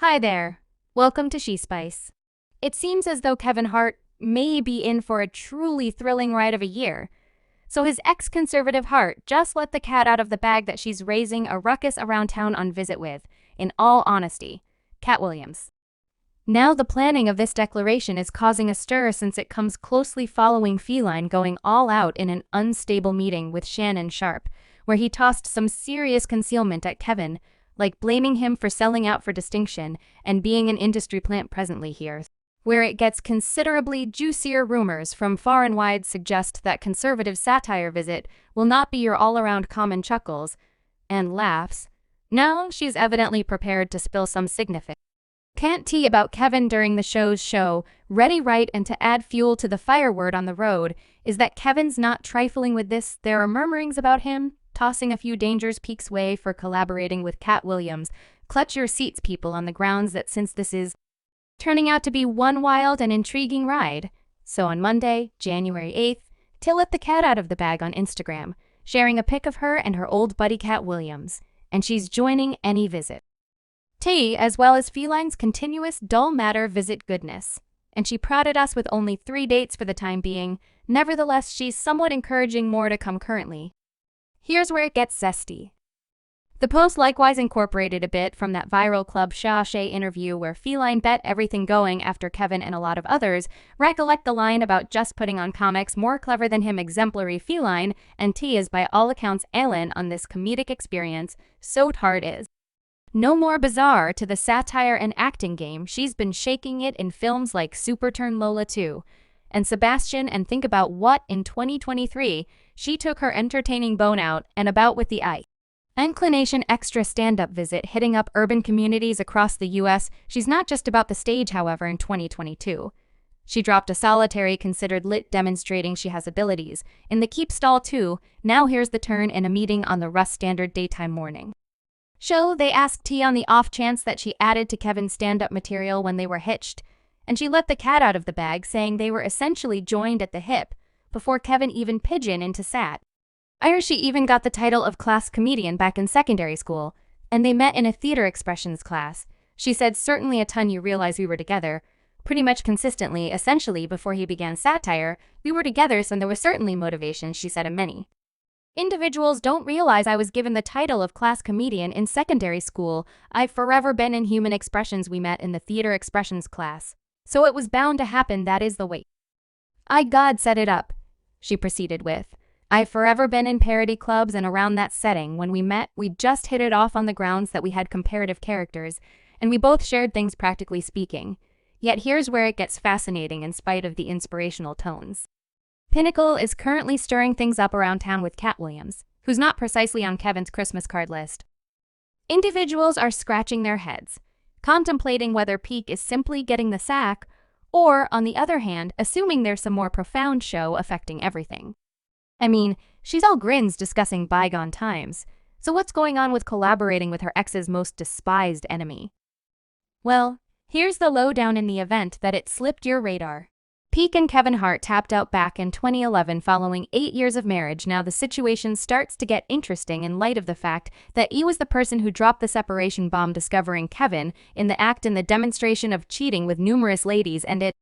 Hi there. Welcome to She Spice. It seems as though Kevin Hart may be in for a truly thrilling ride of a year. So his ex-conservative Hart just let the cat out of the bag that she's raising a ruckus around town on visit with, in all honesty, Katt Williams. Now the planning of this declaration is causing a stir since it comes closely following Feline going all out in an unstable meeting with Shannon Sharpe, where he tossed some serious concealment at Kevin, like blaming him for selling out for distinction and being an industry plant presently here. Where it gets considerably juicier, rumors from far and wide suggest that conservative satire visit will not be your all-around common chuckles and laughs. No, she's evidently prepared to spill some significant tea about Kevin during the show's show, ready, right, and to add fuel to the fire. Word on the road is that Kevin's not trifling with this. There are murmurings about him tossing a few dangers Peak's way for collaborating with Katt Williams. Clutch your seats, people, on the grounds that since this is turning out to be one wild and intriguing ride. So on Monday, January 8th, Till let the cat out of the bag on Instagram, sharing a pic of her and her old buddy Katt Williams, and she's joining any visit. T, as well as Feline's continuous dull matter visit goodness. And she prodded us with only 3 dates for the time being. Nevertheless, she's somewhat encouraging more to come currently. Here's where it gets zesty. The post likewise incorporated a bit from that viral Club Shay interview where Feline bet everything going after Kevin and a lot of others recollect the line about just putting on comics more clever than him. Exemplary Feline, and T is by all accounts Alan on this comedic experience, so Hart is no more bizarre to the satire and acting game. She's been shaking it in films like Super Turn Lola 2 and Sebastian, and think about what, in 2023, she took her entertaining bone out and about with the Inclination Extra stand-up visit hitting up urban communities across the U.S. She's not just about the stage, however. In 2022, she dropped a solitary considered lit demonstrating she has abilities in the Keep Stall 2. Now here's the turn in a meeting on the Russ Standard daytime morning show. They asked T on the off chance that she added to Kevin's stand-up material when they were hitched, and she let the cat out of the bag, saying they were essentially joined at the hip before Kevin even pigeoned into sat. She even got the title of class comedian back in secondary school, and they met in a theater expressions class. She said, certainly a ton. You realize we were together pretty much consistently, essentially before he began satire. We were together, so there was certainly motivation, she said. Many individuals don't realize I was given the title of class comedian in secondary school. I've forever been in human expressions. We met in the theater expressions class, so it was bound to happen. That is the way God set it up, she proceeded with. I've forever been in parody clubs, and around that setting, when we met, we just hit it off on the grounds that we had comparative characters, and we both shared things, practically speaking. Yet here's where it gets fascinating in spite of the inspirational tones. Pinnacle is currently stirring things up around town with Katt Williams, who's not precisely on Kevin's Christmas card list. Individuals are scratching their heads, contemplating whether Peak is simply getting the sack, or, on the other hand, assuming there's some more profound show affecting everything. I mean, she's all grins discussing bygone times, so what's going on with collaborating with her ex's most despised enemy? Well, here's the lowdown in the event that it slipped your radar. Peak and Kevin Hart tapped out back in 2011 following 8 years of marriage. Now the situation starts to get interesting in light of the fact that he was the person who dropped the separation bomb, discovering Kevin in the act in the demonstration of cheating with numerous ladies, and it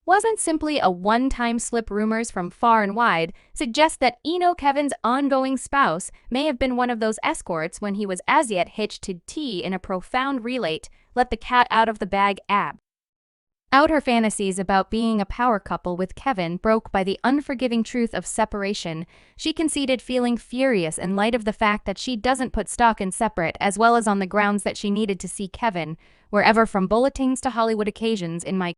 wasn't simply a one-time slip. Rumors from far and wide suggest that Kevin's ongoing spouse may have been one of those escorts when he was as yet hitched to T. In a profound relate, let the cat out of the bag out her fantasies about being a power couple with Kevin broke by the unforgiving truth of separation. She conceded, feeling furious in light of the fact that she doesn't put stock in separate, as well as on the grounds that she needed to see Kevin wherever, from bulletins to Hollywood occasions. In my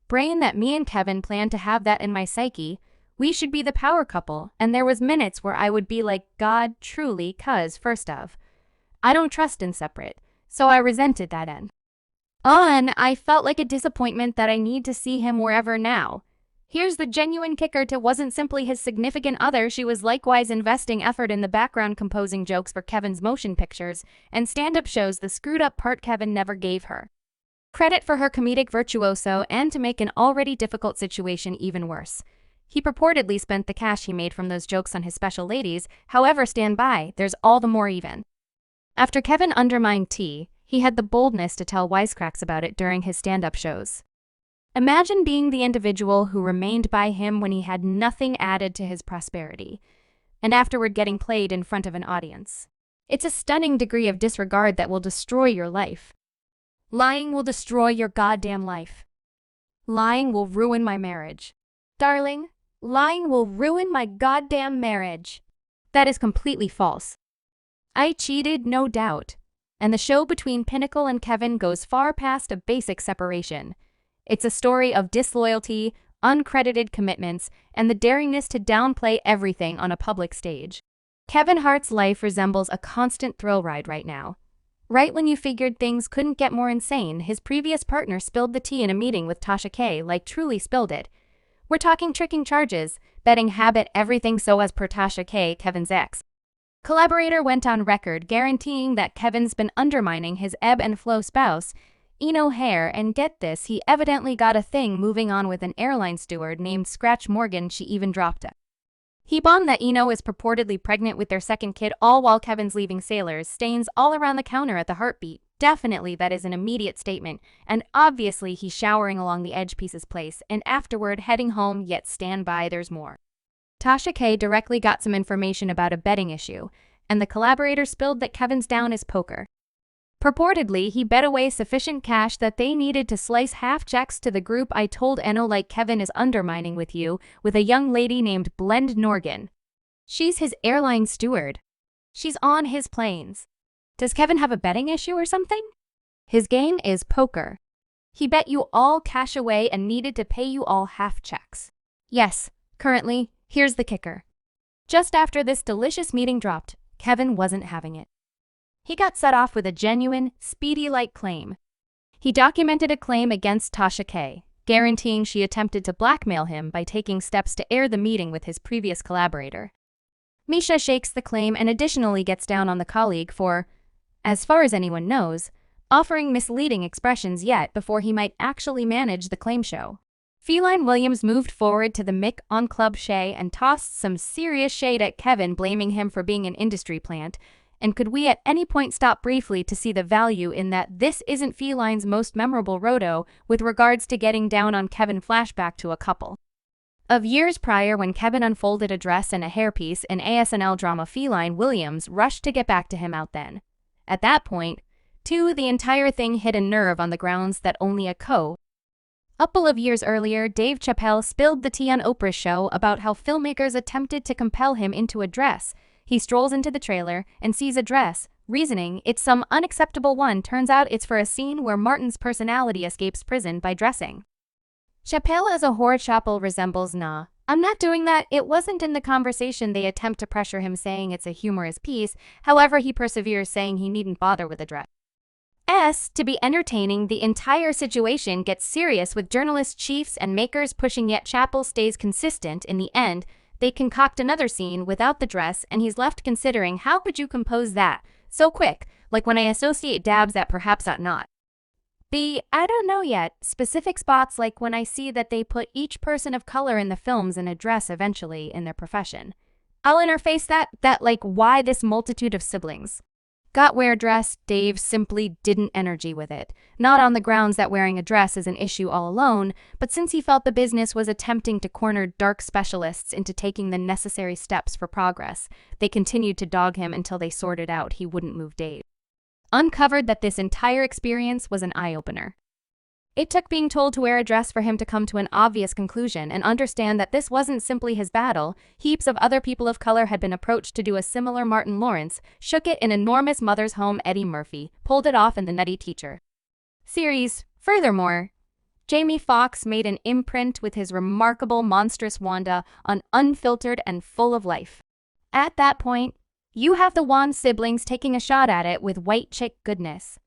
brain that me and Kevin planned to have that in my psyche. We should be the power couple, and there was minutes where I would be like, God, truly, 'cause first of, I don't trust in separate, so I resented that end. And I felt like a disappointment that I need to see him wherever now. Here's the genuine kicker: it wasn't simply his significant other. She was likewise investing effort in the background, composing jokes for Kevin's motion pictures and stand-up shows, the screwed-up part Kevin never gave her credit for her comedic virtuoso, and to make an already difficult situation even worse, he purportedly spent the cash he made from those jokes on his special ladies. However, stand by, there's all the more even. After Kevin undermined T, he had the boldness to tell wisecracks about it during his stand-up shows. Imagine being the individual who remained by him when he had nothing added to his prosperity, and afterward getting played in front of an audience. It's a stunning degree of disregard that will destroy your life. Lying will destroy your goddamn life. Lying will ruin my marriage. Darling, lying will ruin my goddamn marriage. That is completely false. I cheated, no doubt. And the show between Pinnacle and Kevin goes far past a basic separation. It's a story of disloyalty, uncredited commitments, and the daringness to downplay everything on a public stage. Kevin Hart's life resembles a constant thrill ride right now. Right when you figured things couldn't get more insane, his previous partner spilled the tea in a meeting with Tasha K, like truly spilled it. We're talking tricking charges, betting habit, everything. So as per Tasha K, Kevin's ex collaborator went on record guaranteeing that Kevin's been undermining his ebb and flow spouse, Eno Hare, and get this, he evidently got a thing moving on with an airline steward named Scratch Morgan. She even dropped it. He bombed that Eno is purportedly pregnant with their second kid, all while Kevin's leaving sailors, stains all around the counter at the Heartbeat. Definitely that is an immediate statement, and obviously he's showering along the Edge Piece's place, and afterward heading home, yet stand by, there's more. Tasha K directly got some information about a betting issue, and the collaborator spilled that Kevin's down is poker. Purportedly, he bet away sufficient cash that they needed to slice half checks to the group. I told Eno like Kevin is undermining with you, with a young lady named Blend Norgan. She's his airline steward. She's on his planes. Does Kevin have a betting issue or something? His game is poker. He bet you all cash away and needed to pay you all half checks. Yes, currently, here's the kicker. Just after this delicious meeting dropped, Kevin wasn't having it. He got set off with a genuine, speedy-like claim. He documented a claim against Tasha K, guaranteeing she attempted to blackmail him by taking steps to air the meeting with his previous collaborator. Misha shakes the claim and additionally gets down on the colleague for, as far as anyone knows, offering misleading expressions yet before he might actually manage the claim show. Feline Williams moved forward to the mic on Club Shay and tossed some serious shade at Kevin, blaming him for being an industry plant. And could we at any point stop briefly to see the value in that this isn't Feline's most memorable roto with regards to getting down on Kevin? Flashback to a couple of years prior when Kevin unfolded a dress and a hairpiece in ASNL drama. Feline Williams rushed to get back to him out then. At that point, too, the entire thing hit a nerve on the grounds that only a couple of years earlier, Dave Chappelle spilled the tea on Oprah's show about how filmmakers attempted to compel him into a dress. He strolls into the trailer and sees a dress, reasoning it's some unacceptable one. Turns out it's for a scene where Martin's personality escapes prison by dressing. Chappelle as a whore. Chappelle resembles nah. I'm not doing that. It wasn't in the conversation. They attempt to pressure him, saying it's a humorous piece. However, he perseveres, saying he needn't bother with a dress. To be entertaining, the entire situation gets serious with journalists, chiefs, and makers pushing, yet Chappelle stays consistent. In the end, they concoct another scene without the dress, and he's left considering, how could you compose that so quick? Like when I associate dabs that perhaps ought not be, I don't know yet, specific spots, like when I see that they put each person of color in the films in a dress eventually in their profession. I'll interface that like why this multitude of siblings got wear dress. Dave simply didn't energy with it. Not on the grounds that wearing a dress is an issue all alone, but since he felt the business was attempting to corner dark specialists into taking the necessary steps for progress, they continued to dog him until they sorted out he wouldn't move. Dave uncovered that this entire experience was an eye-opener. It took being told to wear a dress for him to come to an obvious conclusion and understand that this wasn't simply his battle. Heaps of other people of color had been approached to do a similar. Martin Lawrence shook it in Enormous Mother's Home. Eddie Murphy pulled it off in The Nutty Teacher series. Furthermore, Jamie Foxx made an imprint with his remarkable Monstrous Wanda on Unfiltered and Full of Life. At that point, you have the Wan siblings taking a shot at it with white chick goodness.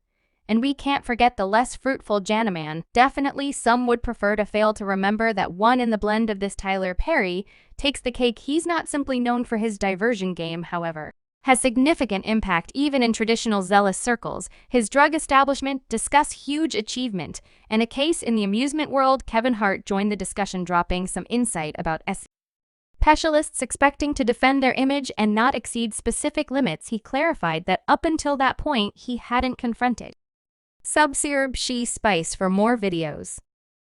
And we can't forget the less fruitful Janaman. Definitely some would prefer to fail to remember that one in the blend of this Tyler Perry takes the cake. He's not simply known for his diversion game, however, has significant impact even in traditional zealous circles. His drug establishment discuss huge achievement, and a case in the amusement world. Kevin Hart joined the discussion, dropping some insight about specialists expecting to defend their image and not exceed specific limits. He clarified that up until that point he hadn't confronted Subserb She Spice for more videos.